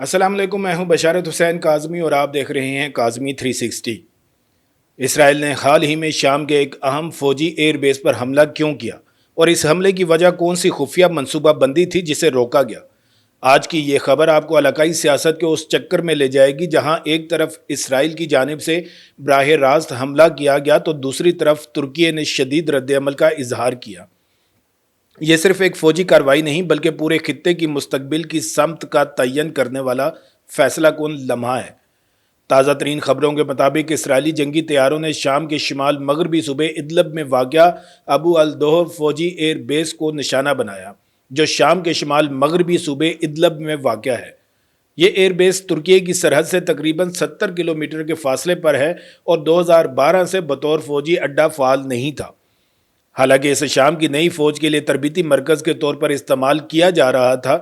अस्सलाम वालेकुम, मैं हूं बशारत हुसैन काज़मी और आप देख रहे हैं काज़मी 360। इसराइल ने हाल ही में शाम के एक अहम फौजी एयर बेस पर हमला क्यों किया और इस हमले की वजह कौन सी खुफिया मनसूबाबंदी थी जिसे रोका गया। आज की ये खबर आपको इलाकाई सियासत के उस चक्कर में ले जाएगी जहां एक तरफ इसराइल की जानिब से बराह रास्त हमला किया गया तो दूसरी तरफ तुर्की ने शदीद रद्दअमल का इजहार किया। ये सिर्फ एक फौजी कार्रवाई नहीं बल्कि पूरे खित्ते की मुस्तकबिल की समत का तयन करने वाला फैसला कौन लम्हा है। ताज़ा तरीन खबरों के मुताबिक इसराइली जंगी तैयारों ने शाम के शिमाल मगरबी सूबे इदलब में वाक़या अबू अल दोहर फौजी एयर बेस को निशाना बनाया, जो शाम के शिमाल मगरबी सूबे इदलब में वाक़या है। ये एयर बेस तुर्की की सरहद से तकरीबन 70 किलोमीटर के फासले पर है और 2012 से बतौर फौजी अड्डा फ़ाल नहीं था। हालांकि इसे शाम की नई फौज के लिए तरबीती मरकज़ के तौर पर इस्तेमाल किया जा रहा था।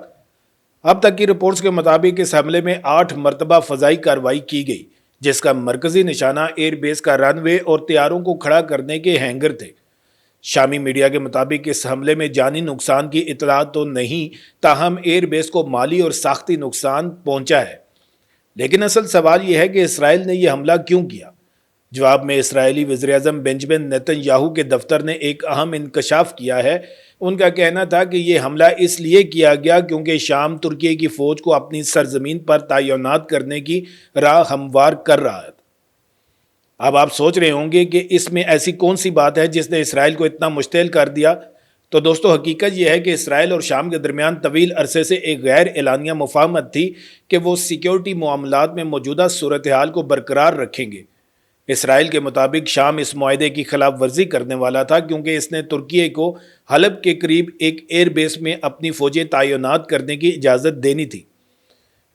अब तक की रिपोर्ट्स के मुताबिक इस हमले में 8 मरतबा फ़ज़ाई कार्रवाई की गई, जिसका मरकज़ी निशाना एयर बेस का रनवे और तैयारों को खड़ा करने के हैंगर थे। शामी मीडिया के मुताबिक इस हमले में जानी नुकसान की इतला तो नहीं, ताहम एयर बेस को माली और साख्ती नुकसान पहुंचा है। लेकिन असल सवाल यह है कि इसराइल ने यह हमला क्यों किया। जवाब में इसराइली वज़ीर-ए-आज़म बेंजामिन नेतन्याहू के दफ्तर ने एक अहम इंकशाफ किया है। उनका कहना था कि यह हमला इसलिए किया गया क्योंकि शाम तुर्की की फ़ौज को अपनी सरजमीन पर तैनात करने की राह हमवार कर रहा है। अब आप सोच रहे होंगे कि इसमें ऐसी कौन सी बात है जिसने इसराइल को इतना मुश्तिल कर दिया। तो दोस्तों, हकीकत यह है कि इसराइल और शाम के दरमियान तवील अरसे से एक गैर एलानिया मुफाहमत थी कि वो सिक्योरिटी मामलात में मौजूदा सूरत हाल को बरकरार रखेंगे। इसराइल के मुताबिक शाम इस मुआहदे की खिलाफ वर्जी करने वाला था क्योंकि इसने तुर्की को हलब के करीब एक एयर बेस में अपनी फौजें तैनात करने की इजाज़त देनी थी।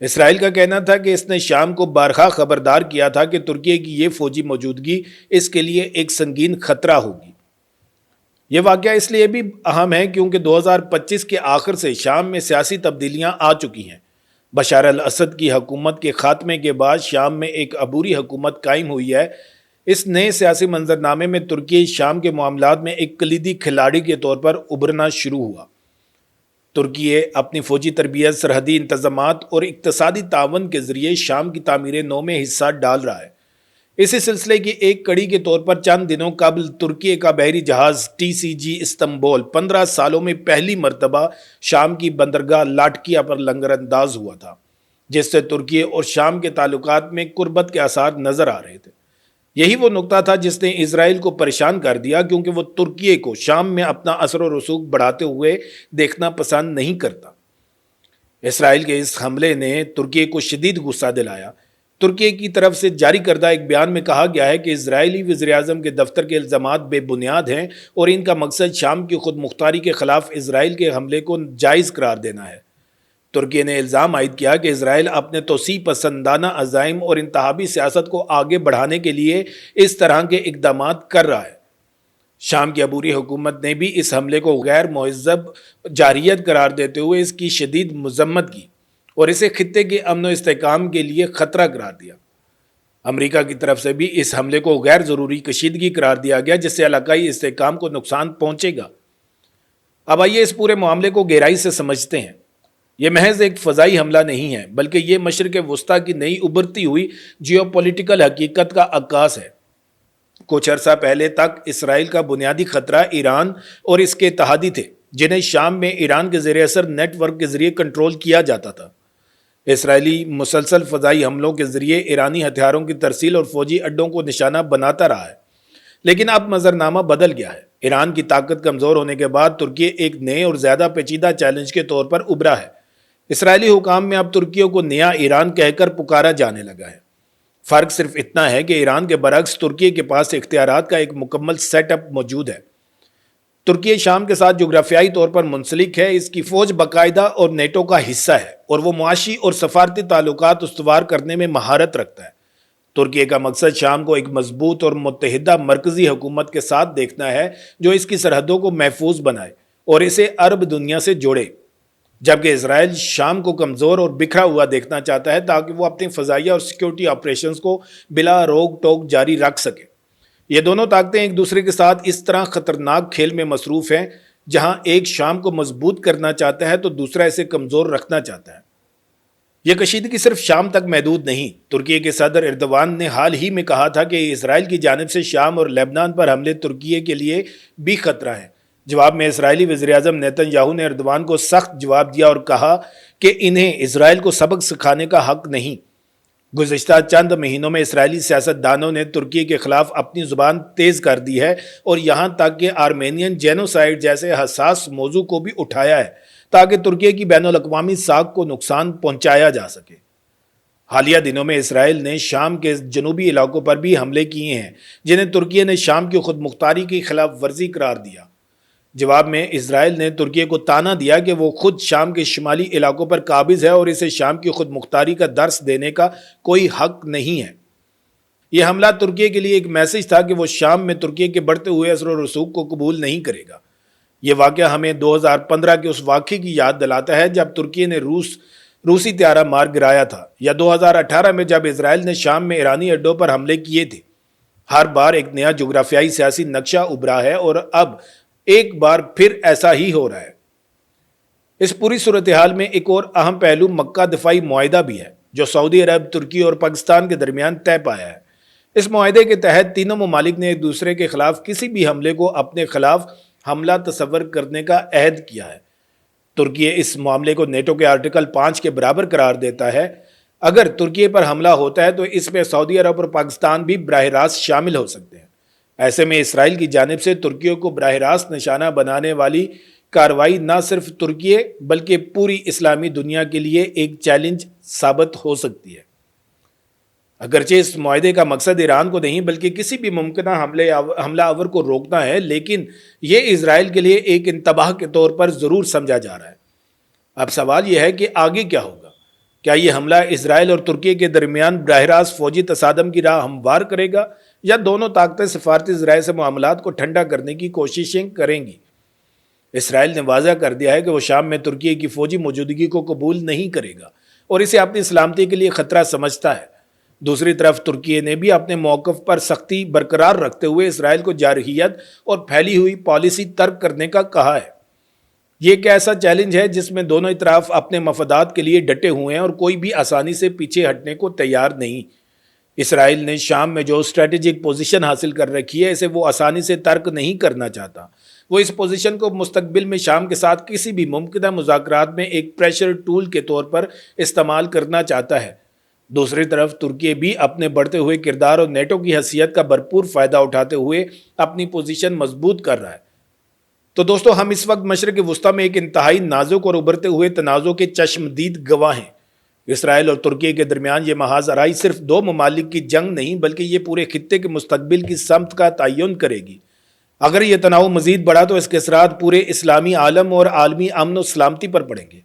इसराइल का कहना था कि इसने शाम को बारहा खबरदार किया था कि तुर्की की ये फौजी मौजूदगी इसके लिए एक संगीन खतरा होगी। यह वाक़या इसलिए भी अहम है क्योंकि 2025 के आखिर से शाम में सियासी तब्दीलियां आ चुकी हैं। बशार अल असद की हुकूमत के खात्मे के बाद शाम में एक अबूरी हुकूमत कायम हुई है। इस नए सियासी मंजरनामे में तुर्की शाम के मामलात में एक कलीदी खिलाड़ी के तौर पर उभरना शुरू हुआ। तुर्की अपनी फौजी तरबियत, सरहदी इंतजामात और इक्तसादी तावन के जरिए शाम की तामीर नौ में हिस्सा डाल रहा है। इसी सिलसिले की एक कड़ी के तौर पर चंद दिनों कबल तुर्की का बहरी जहाज TCG इस्तंबुल 15 सालों में पहली मरतबा शाम की बंदरगाह लाटकिया पर लंगरअंदाज हुआ था, जिससे तुर्की और शाम के ताल्लुकात में कुर्बत के आसार नजर आ रहे थे। यही वो नुकता था जिसने इसराइल को परेशान कर दिया क्योंकि वो तुर्की को शाम में अपना असर और रसूख बढ़ाते हुए देखना पसंद नहीं करता। इसराइल के इस हमले ने तुर्की को शदीद गुस्सा दिलाया। तुर्की की तरफ से जारी करदा एक बयान में कहा गया है कि इजरायली वज़ीर-ए-आज़म के दफ्तर के इल्ज़ामात बेबुनियाद हैं और इनका मकसद शाम की खुद मुख्तारी के खिलाफ इसराइल के हमले को जायज़ करार देना है। तुर्की ने इल्ज़ाम आयद किया कि इसराइल अपने तोसी पसंदाना अज़ाइम और इंतहाबी सियासत को आगे बढ़ाने के लिए इस तरह के इकदाम कर रहा है। शाम की अबूरी हुकूमत ने भी इस हमले को गैर मुहज़्ज़ब जारियत करार देते हुए इसकी शदीद मज़म्मत की और इसे खित्ते के अमन व इस्तेहकाम के लिए ख़तरा करार दिया। अमरीका की तरफ से भी इस हमले को गैर ज़रूरी कशीदगी करार दिया गया, जिससे इलाकाई इस्तेहकाम को नुकसान पहुँचेगा। अब आइए इस पूरे मामले को गहराई से समझते हैं। यह महज एक फ़ज़ाई हमला नहीं है, बल्कि ये मशरिक़ वस्ता की नई उभरती हुई जियोपॉलिटिकल हकीकत का अक्कास है। कुछ अरसा पहले तक इसराइल का बुनियादी खतरा ईरान और इसके इत्तेहादी थे, जिन्हें शाम में ईरान के ज़ेर असर नेटवर्क के ज़रिए कंट्रोल किया जाता था। इसराइली मुसलसल फ़ज़ाई हमलों के ज़रिए ईरानी हथियारों की तरसील और फ़ौजी अड्डों को निशाना बनाता रहा है। लेकिन अब मंजरनामा बदल गया है। ईरान की ताकत कमज़ोर होने के बाद तुर्की एक नए और ज़्यादा पेचीदा चैलेंज के तौर पर उभरा है। इसराइली हुकाम में अब तुर्की को नया ईरान कहकर पुकारा जाने लगा है। फ़र्क सिर्फ इतना है कि ईरान के बरक्स तुर्की के पास इख्तियारात का एक मुकम्मल सेटअप मौजूद है। तुर्की शाम के साथ जोग्राफियाई तौर पर मुंसलिक है, इसकी फ़ौज बाकायदा और नेटो का हिस्सा है और वो मुआशी और सफारती ताल्लुकात उस्तवार करने में महारत रखता है। तुर्की का मकसद शाम को एक मजबूत और मुत्तहिदा मरकज़ी हुकूमत के साथ देखना है, जो इसकी सरहदों को महफूज बनाए और इसे अरब दुनिया से जोड़े, जबकि इसराइल शाम को कमज़ोर और बिखरा हुआ देखना चाहता है ताकि वो अपनी फ़ज़ाइया और सिक्योरिटी ऑपरेशंस को बिला रोक टोक जारी रख सके। ये दोनों ताकतें एक दूसरे के साथ इस तरह ख़तरनाक खेल में मसरूफ़ हैं, जहां एक शाम को मजबूत करना चाहता है तो दूसरा इसे कमज़ोर रखना चाहता है। یہ کشیدگی صرف شام تک محدود نہیں۔ ترکی کے صدر اردوان نے حال ہی میں کہا تھا کہ اسرائیل کی جانب سے شام اور لیبنان پر حملے ترکی کے لیے بھی خطرہ ہیں۔ جواب میں اسرائیلی وزیراعظم نیتن یاہو نے اردوان کو سخت جواب دیا اور کہا کہ انہیں اسرائیل کو سبق سکھانے کا حق نہیں۔ گزشتہ چند مہینوں میں اسرائیلی سیاستدانوں نے ترکی کے خلاف اپنی زبان تیز کر دی ہے اور یہاں تک کہ آرمینین جینوسائیڈ جیسے حساس موضوع کو بھی اٹھایا ہے تاکہ ترکی کی بین الاقوامی ساکھ کو نقصان پہنچایا جا سکے۔ حالیہ دنوں میں اسرائیل نے شام کے جنوبی علاقوں پر بھی حملے کیے ہیں جنہیں ترکی نے شام کی خود مختاری کی خلاف ورزی قرار دیا۔ جواب میں اسرائیل نے ترکی کو طعنہ دیا کہ وہ خود شام کے شمالی علاقوں پر قابض ہے اور اسے شام کی خود مختاری کا درس دینے کا کوئی حق نہیں ہے۔ یہ حملہ ترکی کے لیے ایک میسج تھا کہ وہ شام میں ترکی کے بڑھتے ہوئے اثر و رسوخ کو قبول نہیں کرے گا۔ یہ واقعہ ہمیں 2015 کے اس واقعے کی یاد دلاتا ہے جب ترکی نے روسی طیارہ مار گرایا تھا، یا 2018 میں جب اسرائیل نے شام میں ایرانی اڈوں پر حملے کیے تھے۔ ہر بار ایک نیا جغرافیائی سیاسی نقشہ ابھرا ہے اور اب ایک بار پھر ایسا ہی ہو رہا ہے۔ اس پوری صورتحال میں ایک اور اہم پہلو مکہ دفاعی معاہدہ بھی ہے جو سعودی عرب، ترکی اور پاکستان کے درمیان طے پایا ہے۔ اس معاہدے کے تحت تینوں ممالک نے ایک دوسرے کے خلاف کسی بھی حملے کو اپنے خلاف حملہ تصور کرنے کا عہد کیا ہے۔ ترکی اس معاملے کو نیٹو کے آرٹیکل 5 کے برابر قرار دیتا ہے۔ اگر ترکی پر حملہ ہوتا ہے تو اس میں سعودی عرب اور پاکستان بھی براہ راست شامل ہو سکتے ہیں۔ ایسے میں اسرائیل کی جانب سے ترکی کو براہ راست نشانہ بنانے والی کارروائی نہ صرف ترکی بلکہ پوری اسلامی دنیا کے لیے ایک چیلنج ثابت ہو سکتی ہے۔ اگرچہ اس معاہدے کا مقصد ایران کو نہیں بلکہ کسی بھی ممکنہ حملہ آور کو روکنا ہے، لیکن یہ اسرائیل کے لیے ایک انتباہ کے طور پر ضرور سمجھا جا رہا ہے۔ اب سوال یہ ہے کہ آگے کیا ہوگا؟ کیا یہ حملہ اسرائیل اور ترکی کے درمیان براہ راست فوجی تصادم کی راہ ہموار کرے گا یا دونوں طاقتیں سفارتی ذرائع سے معاملات کو ٹھنڈا کرنے کی کوششیں کریں گی؟ اسرائیل نے واضح کر دیا ہے کہ وہ شام میں ترکی کی فوجی موجودگی کو قبول نہیں کرے گا اور اسے اپنی سلامتی کے لیے خطرہ سمجھتا ہے۔ دوسری طرف ترکی نے بھی اپنے موقف پر سختی برقرار رکھتے ہوئے اسرائیل کو جارحیت اور پھیلی ہوئی پالیسی ترک کرنے کا کہا ہے۔ یہ ایک ایسا چیلنج ہے جس میں دونوں اطراف اپنے مفادات کے لیے ڈٹے ہوئے ہیں اور کوئی بھی آسانی سے پیچھے ہٹنے کو تیار نہیں۔ اسرائیل نے شام میں جو اسٹریٹجک پوزیشن حاصل کر رکھی ہے اسے وہ آسانی سے ترک نہیں کرنا چاہتا۔ وہ اس پوزیشن کو مستقبل میں شام کے ساتھ کسی بھی ممکنہ مذاکرات میں ایک پریشر ٹول کے طور پر استعمال کرنا چاہتا ہے۔ دوسری طرف ترکی بھی اپنے بڑھتے ہوئے کردار اور نیٹو کی حیثیت کا بھرپور فائدہ اٹھاتے ہوئے اپنی پوزیشن مضبوط کر رہا ہے۔ تو دوستو، ہم اس وقت مشرق وسطیٰ میں ایک انتہائی نازک اور ابھرتے ہوئے تنازع کے چشمدید گواہ ہیں۔ اسرائیل اور ترکی کے درمیان یہ محاذ آرائی صرف دو ممالک کی جنگ نہیں بلکہ یہ پورے خطے کے مستقبل کی سمت کا تعین کرے گی۔ اگر یہ تناؤ مزید بڑھا تو اس کے اثرات پورے اسلامی عالم اور عالمی امن و سلامتی پر پڑیں گے۔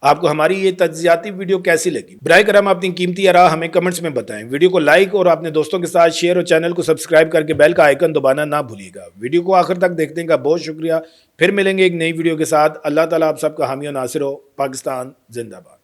آپ کو ہماری یہ تجزیاتی ویڈیو کیسی لگی؟ براہ کرم اپنی قیمتی آراء ہمیں کمنٹس میں بتائیں۔ ویڈیو کو لائک اور اپنے دوستوں کے ساتھ شیئر اور چینل کو سبسکرائب کر کے بیل کا آئیکن دبانا نہ بھولیے گا۔ ویڈیو کو آخر تک دیکھنے کا بہت شکریہ۔ پھر ملیں گے ایک نئی ویڈیو کے ساتھ۔ اللہ تعالیٰ آپ سب کا حامی و ناصر ہو۔ پاکستان زندہ باد۔